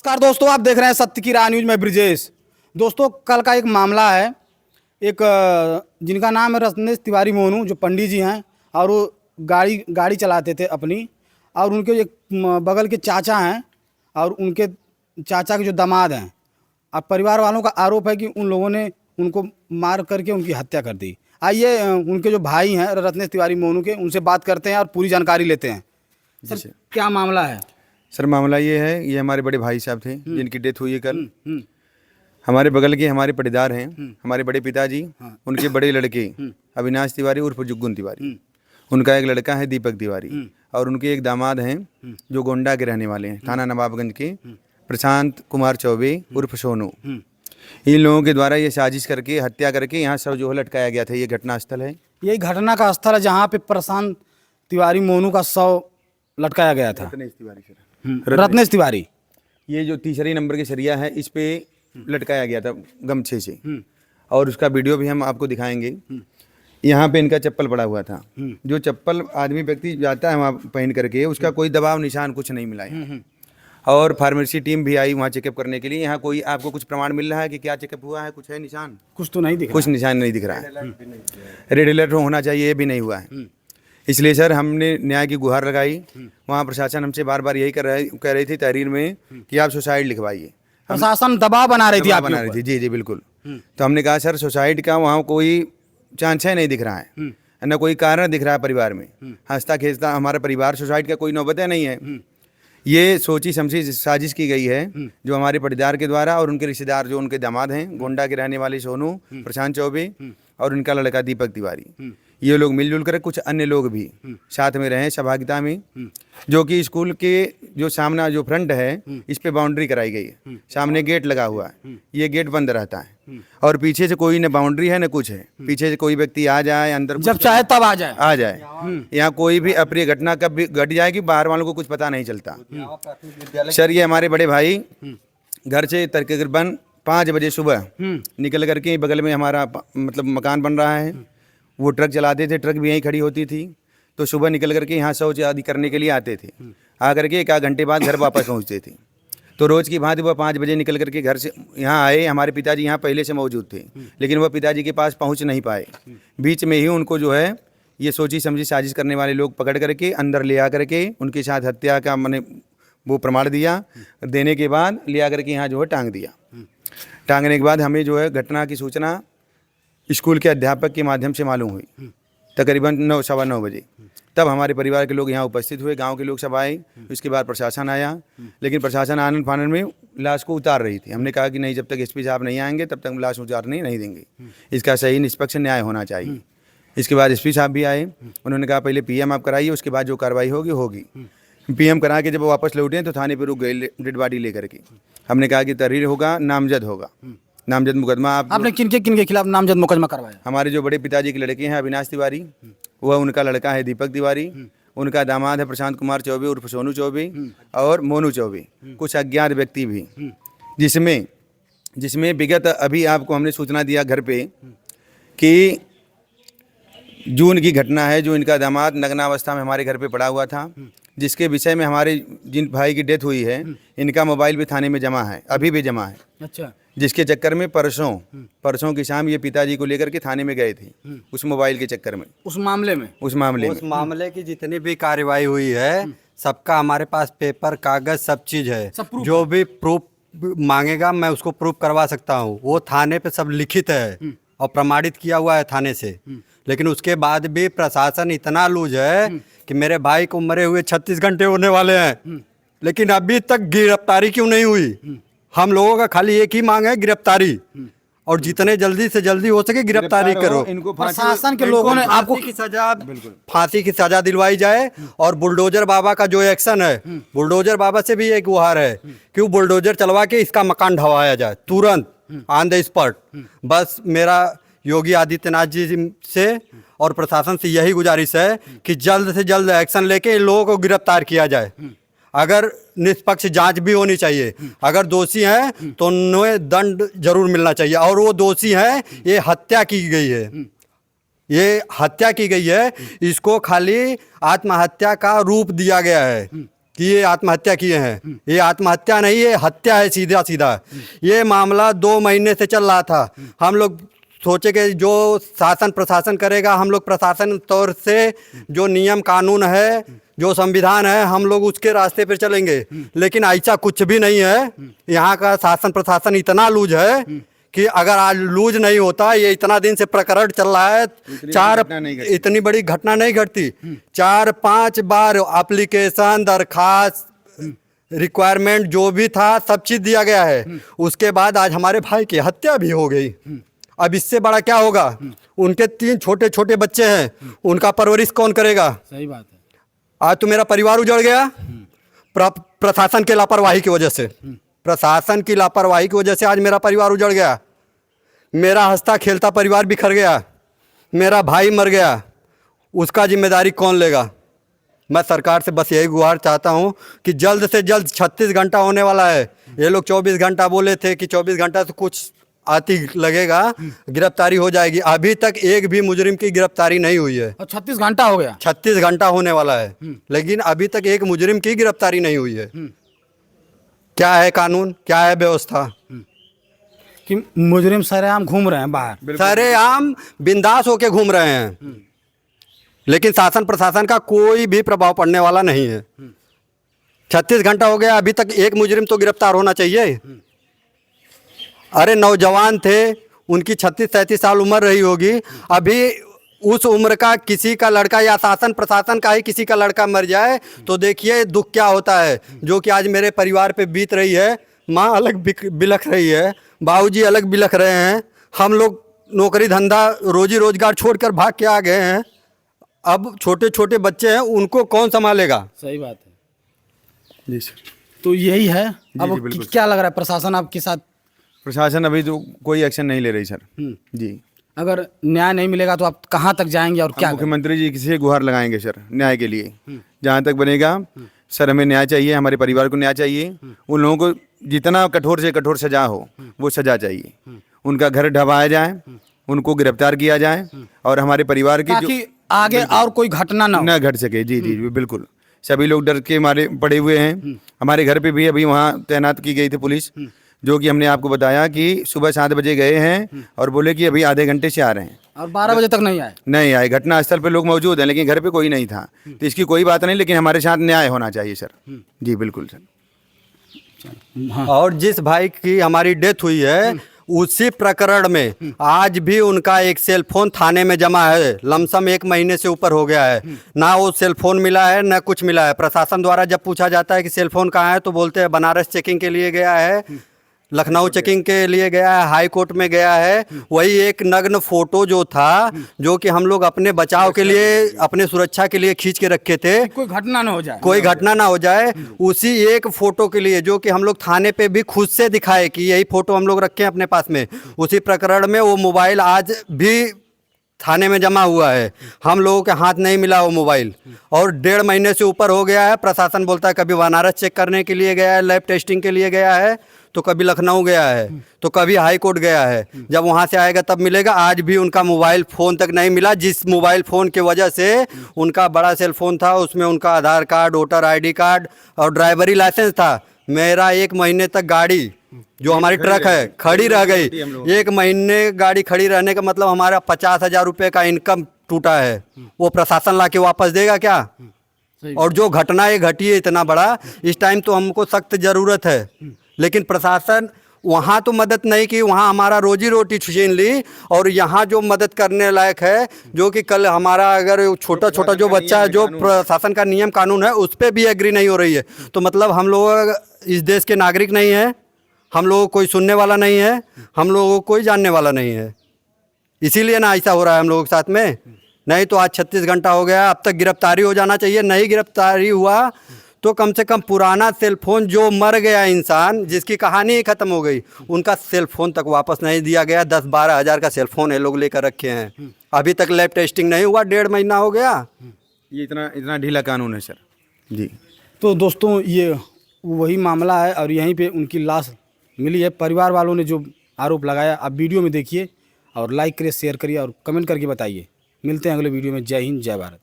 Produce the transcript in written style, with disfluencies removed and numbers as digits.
नमस्कार दोस्तों, आप देख रहे हैं सत्य की राह न्यूज में ब्रिजेश। दोस्तों, कल का एक मामला है। एक जिनका नाम है रत्नेश तिवारी मोनू, जो पंडित जी हैं और वो गाड़ी चलाते थे अपनी, और उनके एक बगल के चाचा हैं और उनके चाचा के जो दामाद हैं, और परिवार वालों का आरोप है कि उन लोगों ने उनको मार करके उनकी हत्या कर दी। आइए उनके जो भाई हैं रत्नेश तिवारी मोनू के, उनसे बात करते हैं और पूरी जानकारी लेते हैं। सर, क्या मामला है? सर, मामला ये है, ये हमारे बड़े भाई साहब थे जिनकी डेथ हुई है कल। हमारे बगल के हमारे पटीदार हैं, हमारे बड़े पिताजी, उनके बड़े लड़के अविनाश तिवारी उर्फ जुग्गुन तिवारी, उनका एक लड़का है दीपक तिवारी, और उनके एक दामाद हैं जो गोंडा के रहने वाले हैं, थाना नवाबगंज के, प्रशांत कुमार चौबे उर्फ सोनू। इन लोगों के द्वारा ये साजिश करके हत्या करके यहाँ सब जो है लटकाया गया था। ये घटना स्थल है, यही घटना का स्थल है जहाँ पे प्रशांत तिवारी मोनू का शव लटकाया गया था। रत्नेश तिवारी सर, रत्नेश तिवारी, ये जो तीसरी नंबर की सरिया है, इस पे लटकाया गया था गमछे से, और उसका वीडियो भी हम आपको दिखाएंगे। यहाँ पे इनका चप्पल पड़ा हुआ था। जो चप्पल आदमी व्यक्ति जाता है वहाँ पहन करके, उसका कोई दबाव निशान कुछ नहीं मिला है। और फार्मेसी टीम भी आई वहाँ चेकअप करने के लिए। यहाँ कोई आपको कुछ प्रमाण मिल रहा है कि क्या चेकअप हुआ है? कुछ है निशान? कुछ तो नहीं दिख रहा, कुछ निशान नहीं दिख रहा है। रेड अलर्ट होना चाहिए, ये भी नहीं हुआ है। इसलिए सर हमने न्याय की गुहार लगाई। वहाँ प्रशासन हमसे बार बार यही कह रही थी तहरीर में कि आप सुसाइड लिखवाइए। प्रशासन दबाव बना रही थी, आप बना रही थी। जी जी बिल्कुल। तो हमने कहा सर सुसाइड का वहाँ कोई चांस है नहीं दिख रहा है, न कोई कारण दिख रहा है परिवार में। हंसता खेसता हमारा परिवार, सुसाइड का कोई नौबत नहीं है। ये सोची समझी साजिश की गई है जो हमारे पटीदार के द्वारा, और उनके रिश्तेदार जो उनके दामाद हैं गोंडा के रहने वाले सोनू, प्रशांत चौबे और उनका लड़का दीपक तिवारी, ये लोग मिलजुल कर, कुछ अन्य लोग भी साथ में रहे सहभागिता में, जो कि स्कूल के जो सामना जो फ्रंट है इस पे बाउंड्री कराई गई है। सामने गेट लगा हुआ है, ये गेट बंद रहता है, और पीछे से कोई न बाउंड्री है न कुछ है। पीछे से कोई व्यक्ति आ जाए अंदर, जब चाहे तब आ जाए। यहाँ कोई भी अप्रिय घटना कब भी घट जाएगी, बाहर वालों को कुछ पता नहीं चलता। सर, ये हमारे बड़े भाई घर से तकरीबन 5 बजे सुबह निकल करके, बगल में हमारा मतलब मकान बन रहा है, वो ट्रक चलाते थे, ट्रक भी यहीं खड़ी होती थी। तो सुबह निकल करके यहाँ शौच आदि करने के लिए आते थे। आकर के 1 घंटे बाद घर वापस पहुँचते थे। तो रोज़ की भांति वह 5 बजे निकल करके घर से यहाँ आए। हमारे पिताजी यहाँ पहले से मौजूद थे, लेकिन वह पिताजी के पास पहुँच नहीं पाए। बीच में ही उनको जो है ये सोची समझी साजिश करने वाले लोग पकड़ करके अंदर ले आ करके उनके साथ हत्या का मैंने वो प्रमाण दिया। देने के बाद ले आ करके यहाँ जो है टांग दिया। टांगने के बाद हमें जो है घटना की सूचना स्कूल के अध्यापक के माध्यम से मालूम हुई, तकरीबन 9 सवा 9 बजे। तब हमारे परिवार के लोग यहाँ उपस्थित हुए, गांव के लोग सब आए। उसके बाद प्रशासन आया, लेकिन प्रशासन आनन फानन में लाश को उतार रही थी। हमने कहा कि नहीं, जब तक एसपी साहब नहीं आएंगे तब तक लाश उतारने नहीं देंगे, इसका सही निष्पक्ष न्याय होना चाहिए। इसके बाद एसपी साहब भी आए, उन्होंने कहा पहले PM आप कराइए, उसके बाद जो कार्रवाई होगी होगी। PM करा के जब वो वापस लौटे तो थाने पर रुक गए डेड बॉडी लेकर के। हमने कहा कि तहरीर होगा, नामजद होगा, नामजद मुकदमा। आपने किनके खिलाफ नामजद मुकदमा करवाया? हमारे जो बड़े पिताजी के लड़के हैं अविनाश तिवारी, वह उनका लड़का है दीपक तिवारी, उनका दामाद है प्रशांत कुमार चौबे उर्फ सोनू चौबे, और मोनू चौबे, कुछ अज्ञात व्यक्ति भी, जिसमें विगत अभी आपको हमने सूचना दिया घर पे कि जून की घटना है, जो इनका दामाद नग्नावस्था में हमारे घर पे पड़ा हुआ था, जिसके विषय में हमारे जिन भाई की डेथ हुई है, इनका मोबाइल भी थाने में जमा है, अभी भी जमा है। अच्छा। जिसके चक्कर में परसों की शाम ये पिताजी को लेकर के थाने में गए थे, उस मोबाइल के चक्कर में, उस मामले की जितनी भी कार्रवाई हुई है, सबका हमारे पास पेपर कागज सब चीज है। जो भी प्रूफ मांगेगा मैं उसको प्रूफ करवा सकता हूँ। वो थाने पे सब लिखित है और प्रमाणित किया हुआ है थाने से। लेकिन उसके बाद भी प्रशासन इतना लूज है कि मेरे भाई को मरे हुए 36 घंटे होने वाले हैं, लेकिन अभी तक गिरफ्तारी क्यों नहीं हुई? हम लोगों का खाली एक ही मांग है, गिरफ्तारी, और जितने जल्दी से जल्दी हो सके गिरफ्तारी करो। इनको प्रशासन के लोगों ने आपको फांसी की सजा दिलवाई जाए। और बुलडोजर बाबा का जो एक्शन है, बुलडोजर बाबा से भी एक गुहार है कि वो बुलडोजर चलवा के इसका मकान ढवाया जाए तुरंत, ऑन द स्पॉट। बस मेरा योगी आदित्यनाथ जी से और प्रशासन से यही गुजारिश है कि जल्द से जल्द एक्शन लेके इन लोगों को गिरफ्तार किया जाए। अगर निष्पक्ष जांच भी होनी चाहिए, अगर दोषी हैं तो उन्हें दंड जरूर मिलना चाहिए। और वो दोषी हैं, ये हत्या की गई है, ये हत्या की गई है, इसको खाली आत्महत्या का रूप दिया गया है। कि ये आत्महत्या किए हैं। ये आत्महत्या नहीं, ये हत्या है सीधा सीधा। ये मामला 2 महीने से चल रहा था। हम लोग सोचे कि जो शासन प्रशासन करेगा, हम लोग प्रशासन तौर से जो नियम कानून है, जो संविधान है, हम लोग उसके रास्ते पर चलेंगे। लेकिन ऐसा कुछ भी नहीं है। यहाँ का शासन प्रशासन इतना लूज है कि अगर आज लूज नहीं होता, ये इतना दिन से प्रकरण चल रहा है, इतनी बड़ी घटना नहीं घटती। 4-5 बार एप्लीकेशन, दरखास्त, रिक्वायरमेंट जो भी था सब चीज दिया गया है। उसके बाद आज हमारे भाई की हत्या भी हो गई। अब इससे बड़ा क्या होगा? उनके 3 छोटे छोटे बच्चे हैं, उनका परवरिश कौन करेगा? सही बात है। आज तो मेरा परिवार उजड़ गया प्रशासन के लापरवाही की वजह से। प्रशासन की लापरवाही की वजह से आज मेरा परिवार उजड़ गया। मेरा हंसता खेलता परिवार बिखर गया। मेरा भाई मर गया, उसका जिम्मेदारी कौन लेगा? मैं सरकार से बस यही गुहार चाहता हूं कि जल्द से जल्द 36 घंटा होने वाला है। ये लोग 24 घंटा बोले थे कि 24 घंटा से कुछ आती लगेगा, गिरफ्तारी हो जाएगी। अभी तक एक भी मुजरिम की गिरफ्तारी नहीं हुई है। 36 घंटा हो गया। 36 घंटा होने वाला है, लेकिन अभी तक एक मुजरिम की गिरफ्तारी नहीं हुई है। क्या है कानून, क्या है व्यवस्था? कि मुजरिम सरेआम घूम रहे हैं बाहर, सरेआम बिंदास होके घूम रहे हैं, लेकिन शासन प्रशासन का कोई भी प्रभाव पड़ने वाला नहीं है। 36 घंटा हो गया, अभी तक एक मुजरिम तो गिरफ्तार होना चाहिए। अरे नौजवान थे, उनकी 36-37 साल उम्र रही होगी। अभी उस उम्र का किसी का लड़का या शासन प्रशासन का ही किसी का लड़का मर जाए तो देखिए दुख क्या होता है, जो कि आज मेरे परिवार पे बीत रही है। माँ अलग बिलख रही है, बाबूजी अलग बिलख रहे हैं। हम लोग नौकरी धंधा रोजी रोजगार छोड़कर भाग के आ गए हैं। अब छोटे छोटे बच्चे हैं, उनको कौन संभालेगा? सही बात है जी सर। तो यही है। अब बिल्कुल। क्या लग रहा है प्रशासन आपके साथ? प्रशासन अभी तो कोई एक्शन नहीं ले रही सर। जी। अगर न्याय नहीं मिलेगा तो आप कहाँ तक जाएंगे और क्या मुख्यमंत्री जी किसी गुहार लगाएंगे सर न्याय के लिए। जहाँ तक बनेगा सर, हमें न्याय चाहिए, हमारे परिवार को न्याय चाहिए। उन लोगों को जितना कठोर से कठोर सजा हो वो सजा चाहिए। उनका घर ढवाया जाए, उनको गिरफ्तार किया जाए और हमारे परिवार की ताकि आगे और कोई घटना ना घट सके। जी जी बिल्कुल। सभी लोग डर के मारे पड़े हुए हैं। हमारे घर पे भी अभी वहाँ तैनात की गई थी पुलिस, जो कि हमने आपको बताया कि सुबह 7 बजे गए हैं और बोले कि अभी आधे घंटे से आ रहे हैं और 12 बजे तक नहीं आए। घटना स्थल पे लोग मौजूद हैं, लेकिन घर पे कोई नहीं था। तो इसकी कोई बात नहीं, लेकिन हमारे साथ न्याय होना चाहिए सर। जी बिल्कुल सर। और जिस भाई की हमारी डेथ हुई है, उसी प्रकरण में आज भी उनका एक सेल फोन थाने में जमा है। लमसम 1 महीने से ऊपर हो गया है, ना वो सेल फोन मिला है ना कुछ मिला है। प्रशासन द्वारा जब पूछा जाता है कि सेल फोन कहाँ है, तो बोलते हैं बनारस चेकिंग के लिए गया है, लखनऊ चेकिंग के लिए गया है, हाई कोर्ट में गया है। वही एक नग्न फोटो जो था, जो कि हम लोग अपने बचाव के लिए, अपने सुरक्षा के लिए खींच के रखे थे, कोई घटना ना हो जाए, कोई घटना ना हो जाए। उसी एक फोटो के लिए जो कि हम लोग थाने पे भी खुद से दिखाए कि यही फोटो हम लोग रखे हैं अपने पास में, उसी प्रकरण में वो मोबाइल आज भी थाने में जमा हुआ है। हम लोगों के हाथ नहीं मिला वो मोबाइल, और 1.5 महीने से ऊपर हो गया है। प्रशासन बोलता है कभी बनारस चेक करने के लिए गया है, लैब टेस्टिंग के लिए गया है, तो कभी लखनऊ गया है, तो कभी हाई कोर्ट गया है। जब वहाँ से आएगा तब मिलेगा। आज भी उनका मोबाइल फ़ोन तक नहीं मिला, जिस मोबाइल फ़ोन की वजह से उनका बड़ा सेल फोन था, उसमें उनका आधार कार्ड, वोटर ID कार्ड और ड्राइवरी लाइसेंस था। मेरा 1 महीने तक गाड़ी जो हमारी ट्रक है खड़ी रह गई। 1 महीने गाड़ी खड़ी रहने का मतलब हमारा 50,000 रुपये का इनकम टूटा है। वो प्रशासन ला के वापस देगा क्या? और जो घटना ये घटी है इतना बड़ा, इस टाइम तो हमको सख्त ज़रूरत है, लेकिन प्रशासन वहाँ तो मदद नहीं की। वहाँ हमारा रोजी रोटी छीन ली, और यहाँ जो मदद करने लायक है, जो कि कल हमारा अगर छोटा छोटा जो बच्चा है, जो प्रशासन का नियम कानून है उस पर भी एग्री नहीं हो रही है, तो मतलब हम लोग इस देश के नागरिक नहीं है, हम लोगों को कोई सुनने वाला नहीं है, हम लोगों को कोई जानने वाला नहीं है। इसीलिए ना ऐसा हो रहा है हम लोगों के साथ में। नहीं तो आज 36 घंटा हो गया, अब तक गिरफ्तारी हो जाना चाहिए। नहीं गिरफ्तारी हुआ तो कम से कम पुराना सेलफोन, जो मर गया इंसान, जिसकी कहानी ही खत्म हो गई, उनका सेलफोन तक वापस नहीं दिया गया। 10-12 हज़ार का सेलफोन ये लोग लेकर रखे हैं। अभी तक लैब टेस्टिंग नहीं हुआ, 1.5 महीना हो गया। ये इतना ढीला कानून है सर। जी। तो दोस्तों ये वही मामला है, और यहीं पे उनकी लाश मिली है। परिवार वालों ने जो आरोप लगाया आप वीडियो में देखिए, और लाइक करिए, शेयर करिए और कमेंट करके बताइए। मिलते हैं अगले वीडियो में। जय हिंद, जय भारत।